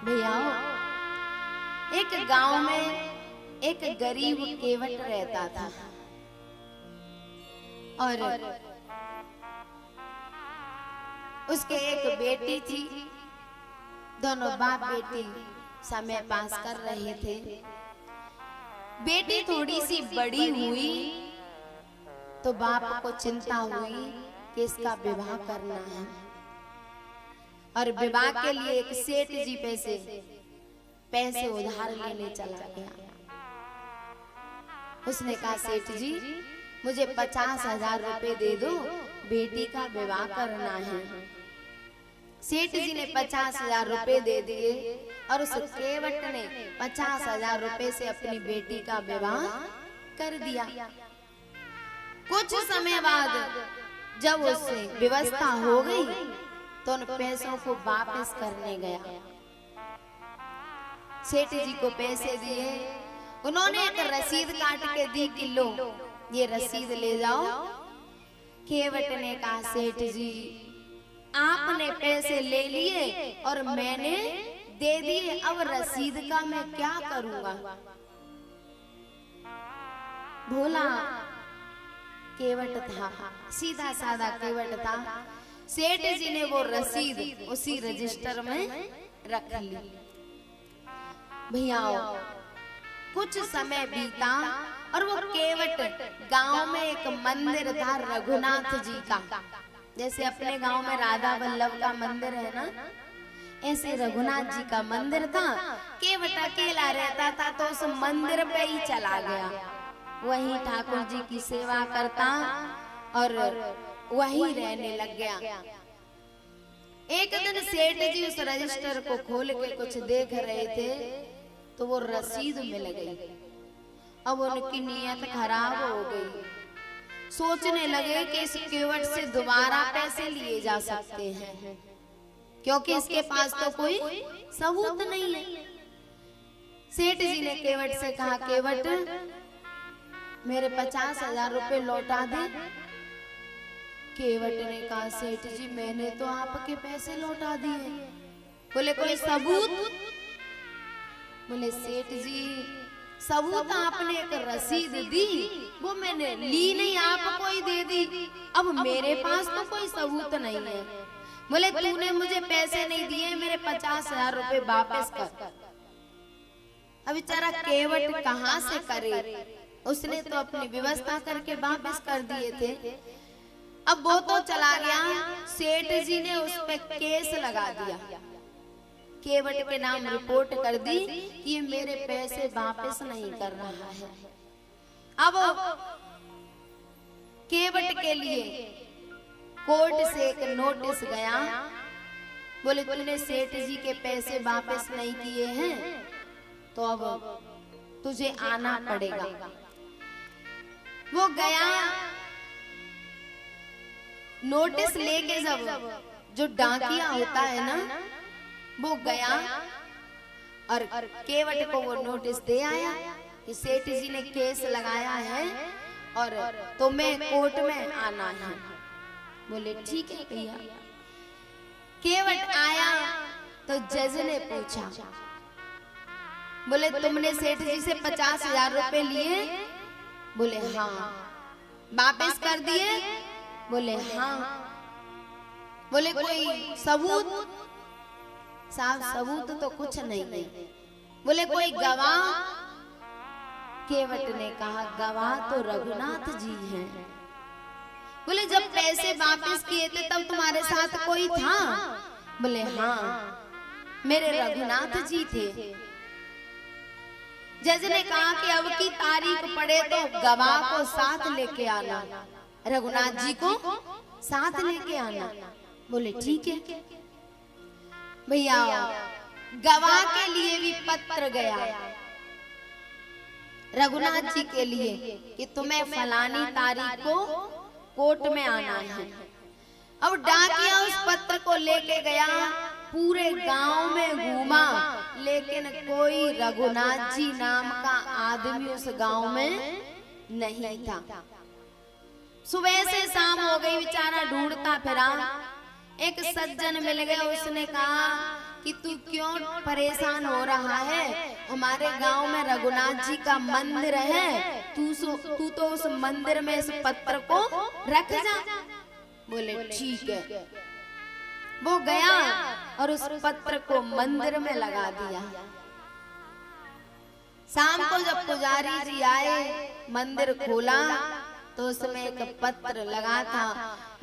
भैया एक गांव में एक गरीब केवट रहता था और उसके एक बेटी थी। दोनों बाप बेटी समय पास कर रहे थे। बेटी थोड़ी सी बड़ी हुई तो बाप को चिंता हुई कि इसका विवाह करना है और विवाह के लिए एक सेठ जी पैसे उधार लेने चला गया। उसने कहा, सेठ जी मुझे 50,000 रुपए दे दो, बेटी का विवाह करना है। सेठ जी ने 50,000 रुपए दे दिए और उस केवट ने 50,000 रुपए से अपनी बेटी का विवाह कर दिया। कुछ समय बाद जब उससे व्यवस्था हो गई तो उन पैसों को वापस करने गया। सेठ जी को पैसे दिए, उन्होंने एक रसीद काट के दी कि लो ये रसीद ले जाओ। केवट ने कहा, सेठ जी आपने पैसे ले लिए और मैंने दे दिए, अब रसीद का मैं क्या करूंगा। भोला केवट था, सीधा साधा केवट था। सेठ जी ने वो रसीद उसी रजिस्टर में रख ली। भैया कुछ समय बीता और वो केवट गांव में एक मंदिर था रघुनाथ जी का। जैसे अपने गांव में राधा वल्लभ का मंदिर है ना, ऐसे रघुनाथ जी का मंदिर था। केवट अकेला रहता था तो उस मंदिर पे ही चला गया, वहीं ठाकुर जी की सेवा करता और वहीं रहने लग गया। एक दिन सेठ जी उस रजिस्टर को खोल के कुछ देख रहे थे तो वो रसीद मिल गई। अब उनकी नीयत खराब हो गई। सोचने लगे कि इस केवट से दोबारा पैसे लिए जा सकते हैं, क्योंकि इसके पास तो कोई सबूत नहीं है। सेठ जी ने केवट से कहा, केवट मेरे 50,000 रुपए लौटा दे। केवट ने कहा, सेठ जी मैंने तो आपके पैसे लौटा दिए। बोले कोई सबूत? बोले सेठ जी सबूत आपने एक रसीद दी, वो मैंने ली नहीं, आपको ही दे दी। अब मेरे पास तो कोई सबूत नहीं है। बोले तूने मुझे पैसे नहीं दिए, मेरे 50,000 रुपए वापस कर। अब बेचारा केवट कहाँ से करे, उसने तो अपनी व्यवस्था करके वापस कर दिए थे। अब वो तो चला गया, सेठ जी ने उस पे केस लगा दिया। केवट के नाम रिपोर्ट कर दी कि ये मेरे पैसे वापस नहीं कर रहा है। अब केवट के लिए कोर्ट से एक नोटिस गया। बोले तूने सेठ जी के पैसे वापस नहीं किए हैं तो अब तुझे आना पड़ेगा। वो गया, नोटिस लेके जब जो डाकिया होता है ना वो गया और केवट को वो नोटिस दे आया कि सेठ जी ने केस लगाया है और तुम्हें कोर्ट में आना है। बोले ठीक है भैया। केवट आया तो जज ने पूछा, बोले तुमने सेठ जी से 50,000 रुपए लिए? बोले हाँ। वापस कर दिए? बोले हाँ। बोले कोई सबूत? साहब सबूत तो कुछ नहीं। बोले कोई गवाह? केवट ने कहा गवाह तो रघुनाथ जी हैं। बोले जब पैसे वापस किए थे तब तुम्हारे साथ कोई था? बोले हाँ मेरे रघुनाथ जी थे। जज ने कहा कि अब की तारीख पड़े तो गवाह को साथ लेके आना, रघुनाथ जी को साथ लेके आना। बोले ठीक है। भैया गवाह के लिए भी पत्र गया रघुनाथ जी के लिए कि तुम्हें फलानी तारीख को कोर्ट में आना है। अब डाकिया उस पत्र को लेके गया, पूरे गांव में घूमा, लेकिन कोई रघुनाथ जी नाम का आदमी उस गांव में नहीं था। सुबह से शाम हो गई, बेचारा ढूंढता फिरा। एक सज्जन मिल गए, उसने कहा कि तू क्यों परेशान हो रहा है, हमारे गांव में रघुनाथ जी का मंदिर है, तू तो उस मंदिर में इस पत्र को रख जा। बोले ठीक है। वो गया और उस पत्र को मंदिर में लगा दिया। शाम को जब पुजारी जी आए, मंदिर खोला तो उसमें एक पत्र लगा था।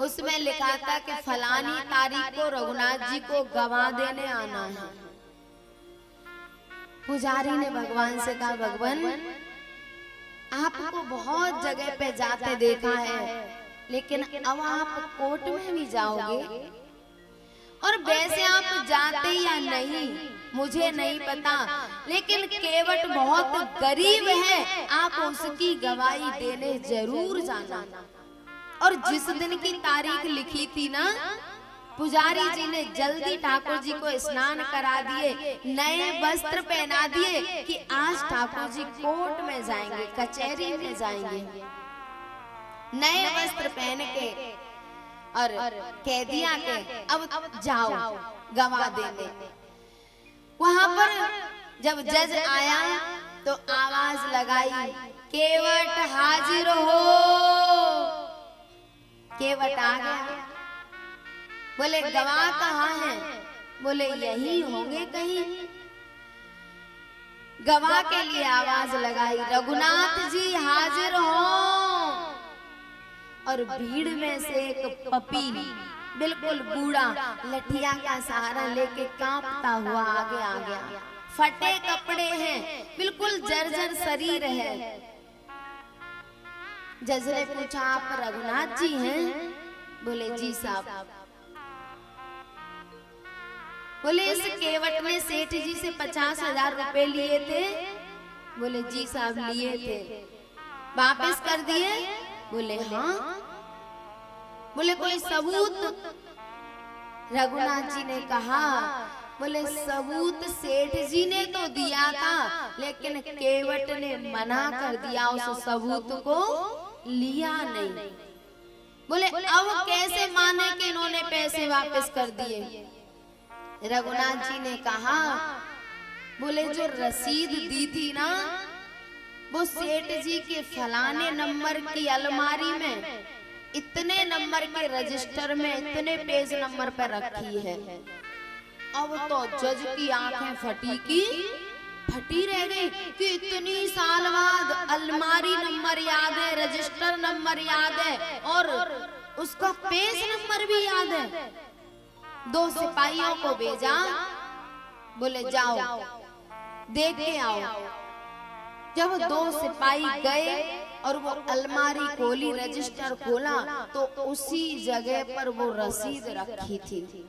उसमें लिखा था कि फलानी तारीख को रघुनाथ जी को गवाह देने आना है। पुजारी ने भगवान से कहा, भगवान आपको बहुत जगह पे जाते देखा है, लेकिन अब आप कोर्ट में भी जाओगे, और वैसे आप जाते या नहीं मुझे नहीं पता, लेकिन केवट बहुत गरीब है, आप उसकी गवाही देने जरूर जाना। और जिस दिन की तारीख लिखी थी ना, पुजारी जी ने जल्दी ठाकुर जी को स्नान करा दिए, नए वस्त्र पहना दिए कि आज ठाकुर जी कोर्ट में जाएंगे, कचहरी में जाएंगे। नए वस्त्र पहन के और कह दिया कि अब जाओ गवाह देने। वहां पर जब जज आया तो आवाज लगाई, केवट हाजिर हो। केवट आ गया। बोले गवाह कहाँ हैं? बोले यही होंगे कहीं। गवाह के लिए आवाज लगाई, रघुनाथ जी हाजिर हो। और भीड़ में से एक पपी बिल्कुल बूढ़ा लठिया का सहारा लेके कांपता हुआ आगे आ गया। फटे कपड़े हैं, बिल्कुल जर्जर शरीर है। जज ने पूछा, आप रघुनाथ जी हैं? बोले जी साहब। बोले इस केवट ने सेठ जी से 50,000 रुपए लिए थे? बोले जी साहब लिए थे। वापस कर दिए? बोले हाँ। बोले कोई सबूत? रघुनाथ जी ने कहा, बोले सबूत सेठ जी ने तो दिया था, लेकिन केवट ने मना कर दिया, उस सबूत को लिया नहीं। बोले अब कैसे माने कि इन्होंने पैसे वापस कर दिए? रघुनाथ जी ने कहा, बोले जो रसीद दी थी ना, वो सेठ जी के फलाने नंबर की अलमारी में, इतने नंबर के रजिस्टर में, इतने पेज नंबर पर रखी है। अब तो जज की आंखें फटी रह गई कि इतनी साल बाद अलमारी नंबर याद है, रजिस्टर नंबर याद है, और उसका पेज नंबर भी याद है। 2 सिपाहियों को भेजा, बोले जाओ देख के आओ। जब 2 सिपाही गए और वो अलमारी खोली, रजिस्टर खोला, तो उसी जगह पर वो रसीद रखी थी।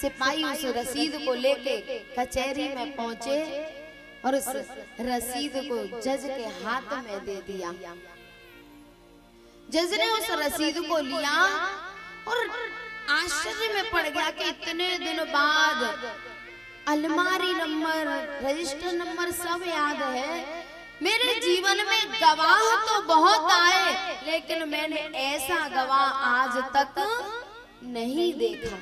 सिपाही उस रसीद को लेके कचहरी में पहुंचे और उस रसीद को जज के हाथ में दे दिया। जज ने उस रसीद को लिया और आश्चर्य में पड़ गया कि इतने दिन बाद अलमारी नंबर, रजिस्टर नंबर सब याद है। मेरे जीवन में गवाह तो बहुत आए, लेकिन मैंने ऐसा गवाह आज तक नहीं देखा।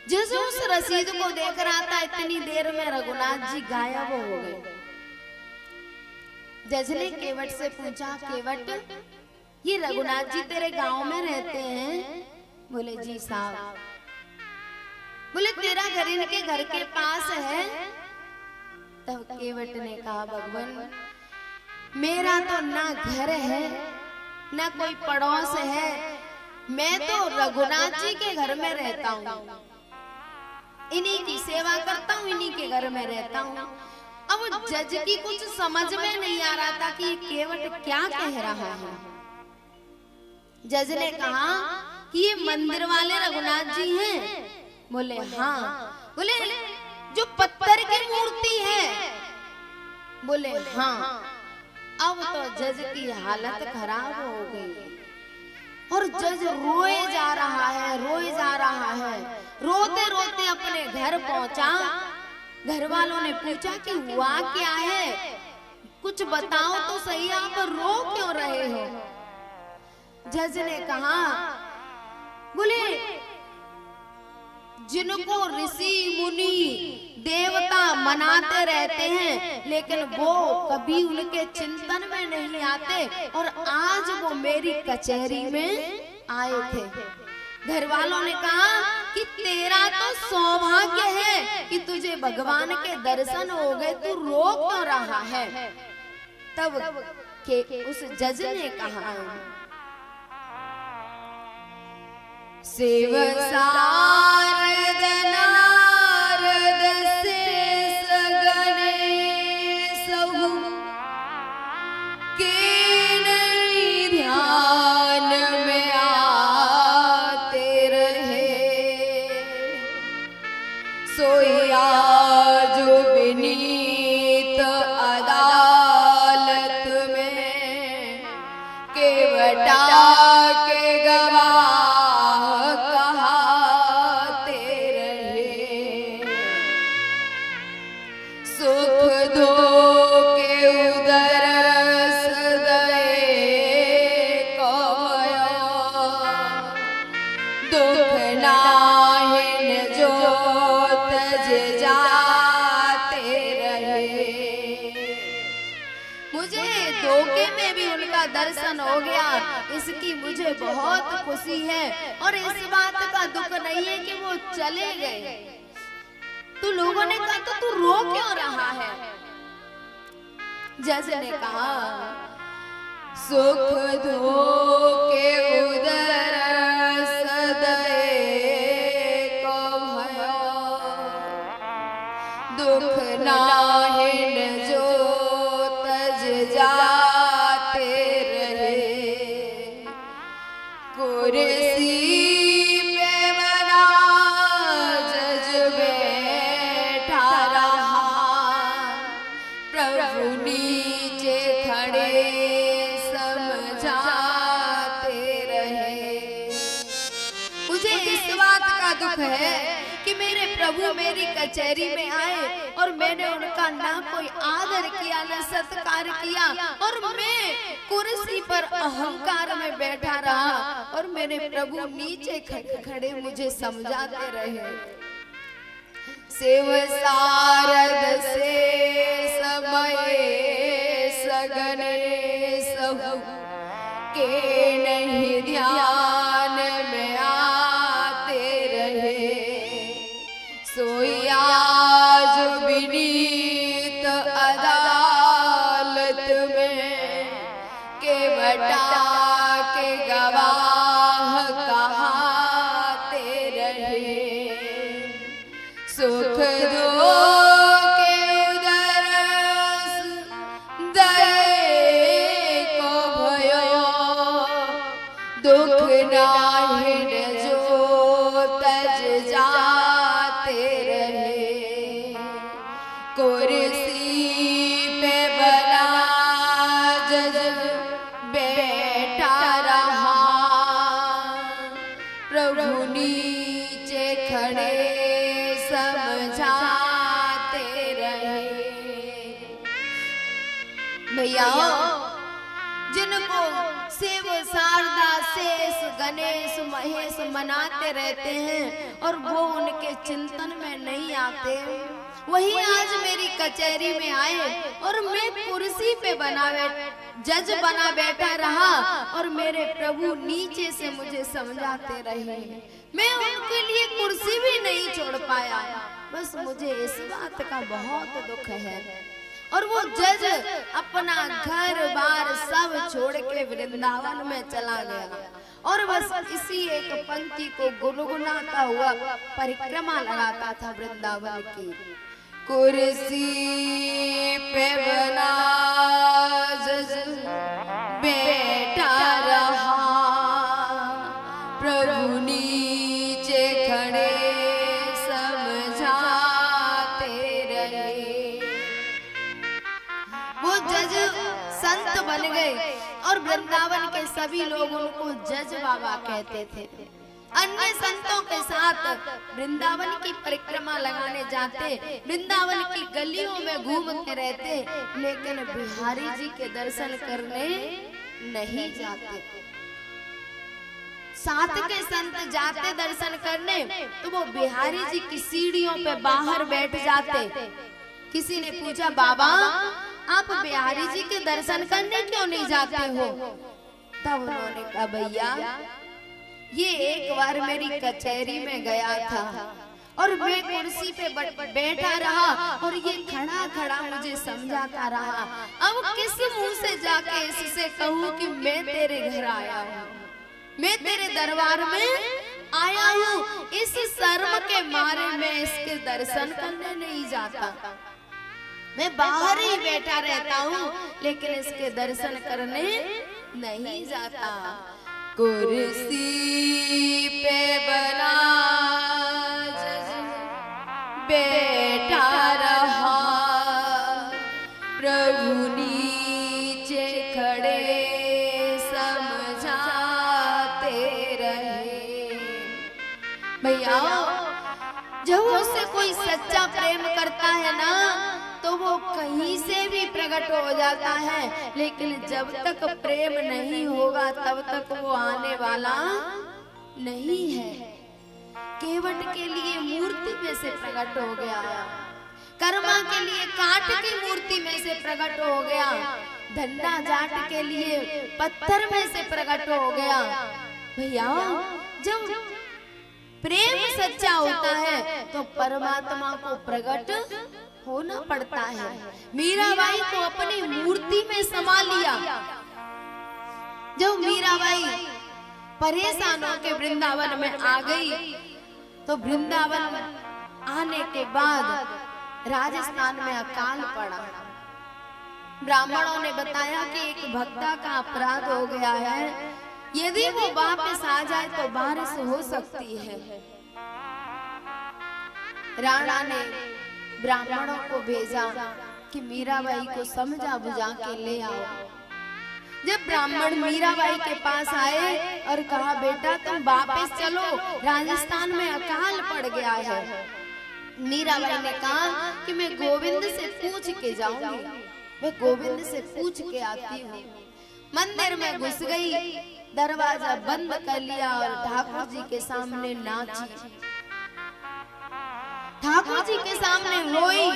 जिस उस रसीद को देख रहा था, इतनी देर में रघुनाथ जी गायब हो गए। जज ने केवट से पूछा, केवट ये रघुनाथ जी तेरे गांव में रहते हैं? बोले जी साहब। बोले तेरा घर इनके घर के पास है? तब केवट ने कहा, भगवान मेरा तो ना घर है ना कोई पड़ोस है, मैं तो रघुनाथ जी के घर में रहता हूँ, इन्हीं की सेवा करता हूँ, इन्हीं के घर में रहता हूँ। अब जज की कुछ समझ में नहीं आ रहा था कि ये केवट क्या कह रहा है। जज ने कहा कि ये मंदिर वाले रघुनाथ जी हैं? बोले हाँ। बोले जो पत्थर की मूर्ति है? बोले हाँ। अब तो जज की हालत खराब हो गई और जज रोए जा रहा है, रोए जा रहा है। रोते रोते अपने घर पहुंचा। घर वालों ने पूछा कि हुआ क्या है, कुछ बताओ तो सही, आप रो क्यों रहे हो? जज ने कहा, बोले जिनको ऋषि मुनि देवता मनाते रहते हैं, लेकिन वो कभी उनके चिंतन में नहीं आते। और आज वो मेरी कचहरी में आए थे। घर वालों ने कहा कि तेरा तो सौभाग्य है कि तुझे भगवान के दर्शन हो गए, तू रो क्यों रहा है? तब के उस जज ने कहा, शिव शारद नारद शेष गणेश के नहीं ध्यान में आते रहे, सोया जो विनीत अदालत में केवटा के गवाह दर्शन हो गया, इसकी मुझे बहुत खुशी है। और इस बात का दुख नहीं है कि वो चले गए। तो लोगों ने कहा तो तू रो क्यों रहा है? जज ने कहा, सुख धो के उदर सदय को भयो, दुख नाहिन जो तज जा कुर्सी पे बना जज बैठा रहा, प्रभु नीचे खड़े समझाते रहे। मुझे इस बात का दुख है कि मेरे प्रभु मेरी कचहरी में आए और मैंने उनका ना कोई आदर किया, ना सत्कार किया, और मैं कुर्सी पर अहंकार में बैठा रहा और मेरे प्रभु नीचे खड़े मुझे समझाते रहे। शिव शारद से समय सगने सब के नहीं ध्यान में आते रहे, सोया जो विनीत अदालत में केवटा के गवाह कहाते रहे, सुख दो के उदर दय को भयो, दुख नाहिन जो तज जाते रहे, कुर्सी पे बना जज बैठा रहा, प्रभु नीचे खड़े समझाते रहे। भैया, जिनको शिव शारदा शेष गणेश महेश मनाते रहते हैं और वो उनके चिंतन में नहीं आते, वही आज मेरी कचहरी में आए और मैं कुर्सी पे जज बना बैठा रहा और मेरे प्रभु नीचे से मुझे समझाते रहे। मैं उनके लिए कुर्सी भी नहीं छोड़ पाया। बस मुझे इस बात का बहुत दुख है। और वो जज अपना घर बार सब छोड़ के वृंदावन में चला गया और बस इसी एक पंक्ति को गुनगुनाता हुआ परिक्रमा लगाता था वृंदावन की। कुर्सी पे बना जज बैठा रहा, प्रभु नीचे खड़े समझाते रहे। वो जज संत बन गए और वृंदावन के सभी लोग उनको जज बाबा कहते थे। अन्य संतों के साथ वृंदावन की परिक्रमा लगाने जाते, वृंदावन की गलियों में घूमते रहते, लेकिन बिहारी जी के दर्शन करने नहीं जाते। साथ के संत जाते दर्शन करने तो वो बिहारी जी की सीढ़ियों पे बाहर बैठ जाते। किसी ने पूछा, बाबा आप बिहारी जी के दर्शन करने क्यों नहीं जाते हो? तब उन्होंने कहा, भैया ये एक बार मेरी कचहरी में गया था और मैं कुर्सी पे बैठा रहा और ये खड़ा खड़ा मुझे समझाता रहा। अब किस मुंह से जाके इससे कहूँ कि मैं तेरे घर आया हूँ, मैं तेरे दरबार में आया हूँ। इस शर्म के मारे मैं इसके दर्शन करने नहीं जाता, मैं बाहर ही बैठा रहता हूँ, लेकिन इसके दर्शन करने नहीं जाता। कुर्सी पे बना बैठा रहा, प्रभु नीचे खड़े समझाते रहे। भैया जब उससे कोई सच्चा प्रेम करता है ना तो वो कहीं से भी प्रकट हो जाता है, लेकिन जब तक प्रेम नहीं होगा तब तक वो आने वाला नहीं है। केवट के लिए मूर्ति में से प्रकट हो गया, कर्मा के लिए काठ की मूर्ति में से प्रकट हो गया, धन्ना जाट के लिए पत्थर में से प्रकट हो गया। भैया जब प्रेम सच्चा होता है तो परमात्मा को प्रकट होना पड़ता है। मीराबाई को अपनी मूर्ति में समा लिया। जब मीराबाई परेशान होकर वृंदावन में आ गई तो वृंदावन आने के बाद राजस्थान में अकाल पड़ा। ब्राह्मणों ने बताया कि एक भक्ता का अपराध हो गया है, यदि वो वापस आ जाए तो बारिश हो सकती है। राणा ने ब्राह्मणों को भेजा कि मीराबाई को समझा बुझा के ले आओ। जब ब्राह्मण मीराबाई के पास आए और कहा, बेटा तुम वापस चलो, राजस्थान में अकाल पड़ गया है। मीराबाई ने कहा कि मैं गोविंद से पूछ के जाऊंगी, मैं गोविंद से पूछ के आती हूँ। मंदिर में घुस गई, दरवाजा बंद कर लिया और ठाकुर जी के सामने नाची, ठाकुर जी के सामने रोई।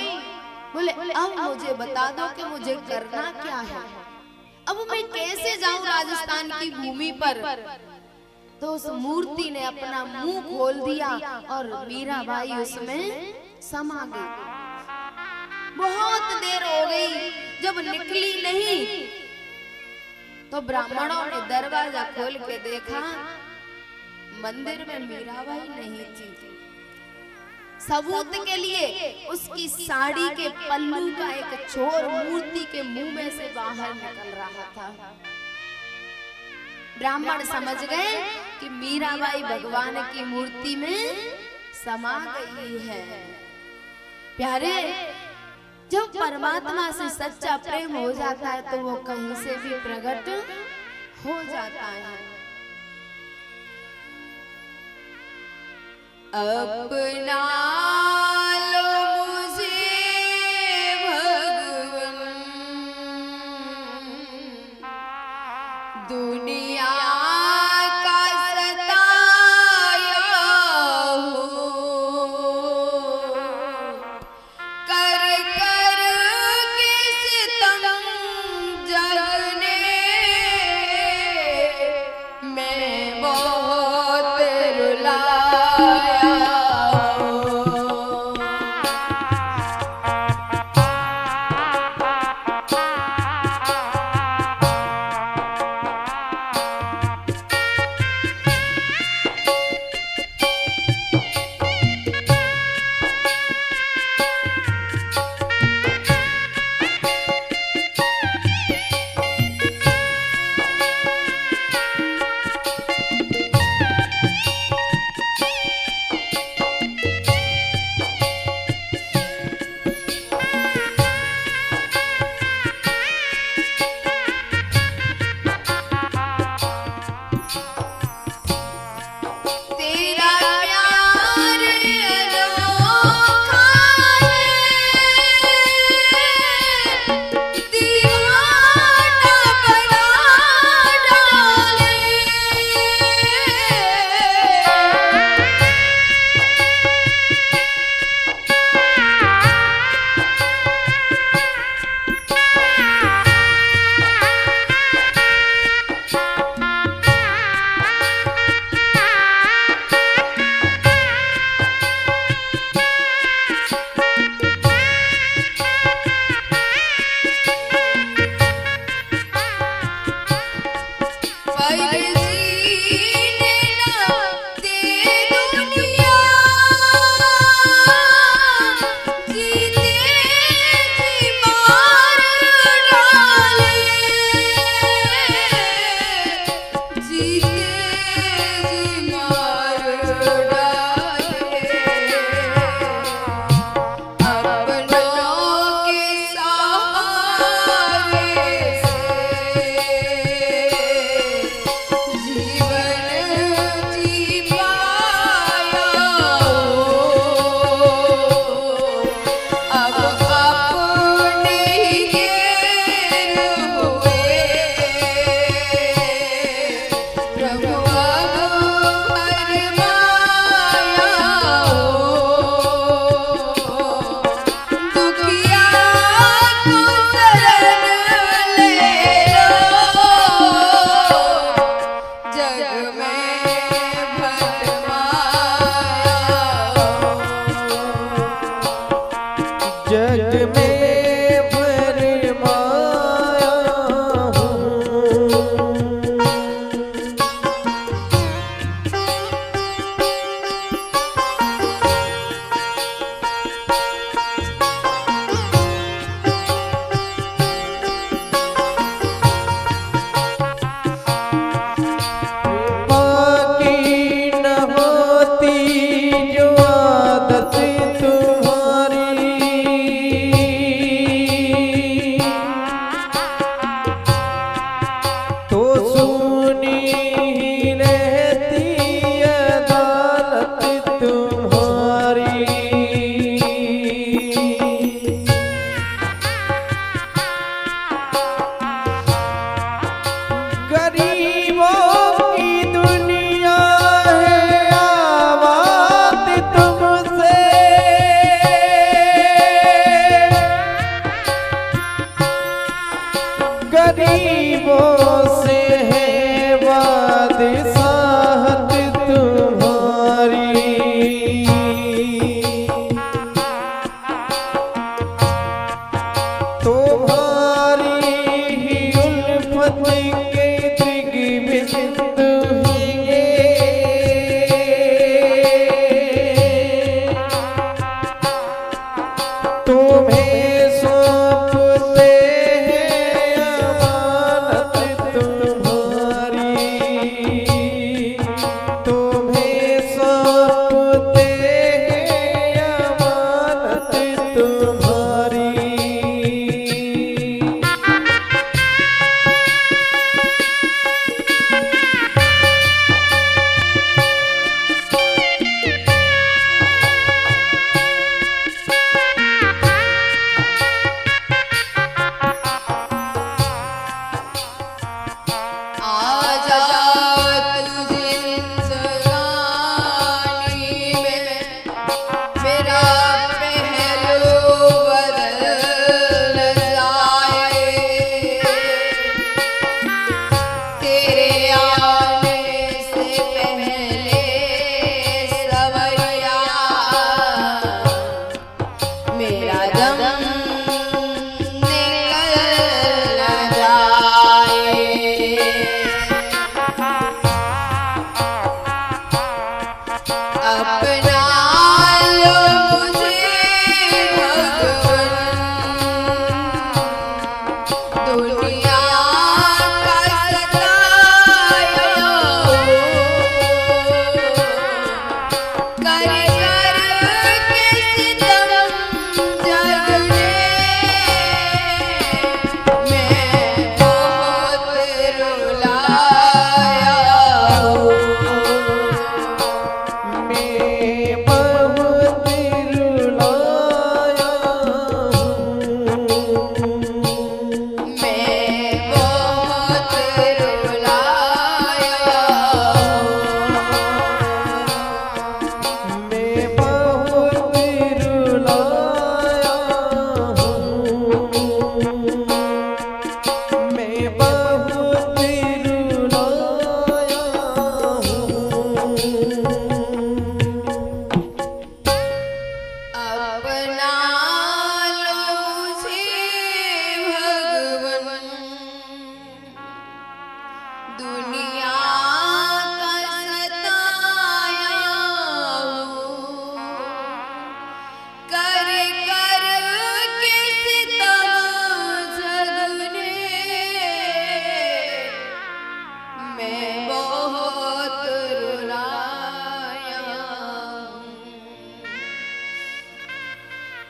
बोले अब मुझे बता दो कि मुझे करना क्या है, अब मैं कैसे जाऊं राजस्थान की भूमि पर। तो उस मूर्ति ने अपना मुंह खोल दिया और मीराबाई उसमें समा गई। बहुत देर हो गई, जब निकली नहीं तो ब्राह्मणों ने दरवाजा खोल के देखा, मंदिर में मीराबाई नहीं थी। सबूत के लिए उसकी साड़ी के पल्लू का एक छोर मूर्ति के मुंह में से बाहर निकल रहा था। ब्राह्मण समझ गए कि मीराबाई भगवान की मूर्ति में समा गई है। प्यारे, जब परमात्मा से सच्चा प्रेम हो जाता है तो वो कहीं से भी प्रकट हो जाता है। अपना लो मुझे भगवन, दुनिया का सताया हो, कर कर के सितम जगने मैं बहुत रुलाया। जग में भरमाया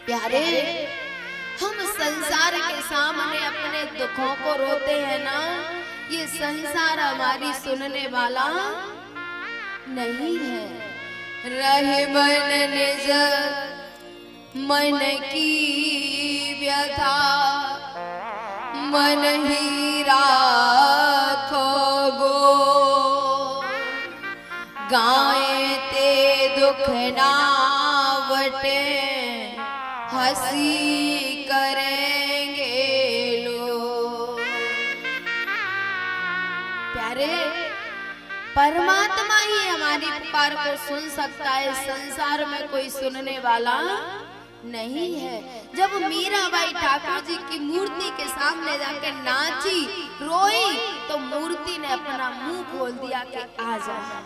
प्यारे, हम संसार के सामने अपने दुखों को रोते हैं ना, ये संसार हमारी सुनने वाला नहीं है। रहे मन निज मन की व्यथा, मन ही राखो गो, गाए ते दुख ना वटे, हंसी करेंगे लोग। प्यारे, परमात्मा ही हमारी पुकार को सुन सकता है, संसार में कोई सुनने वाला नहीं है। जब मीराबाई ठाकुर जी की मूर्ति के सामने जाके नाची, रोई, तो मूर्ति ने अपना मुंह खोल दिया कि आ जा।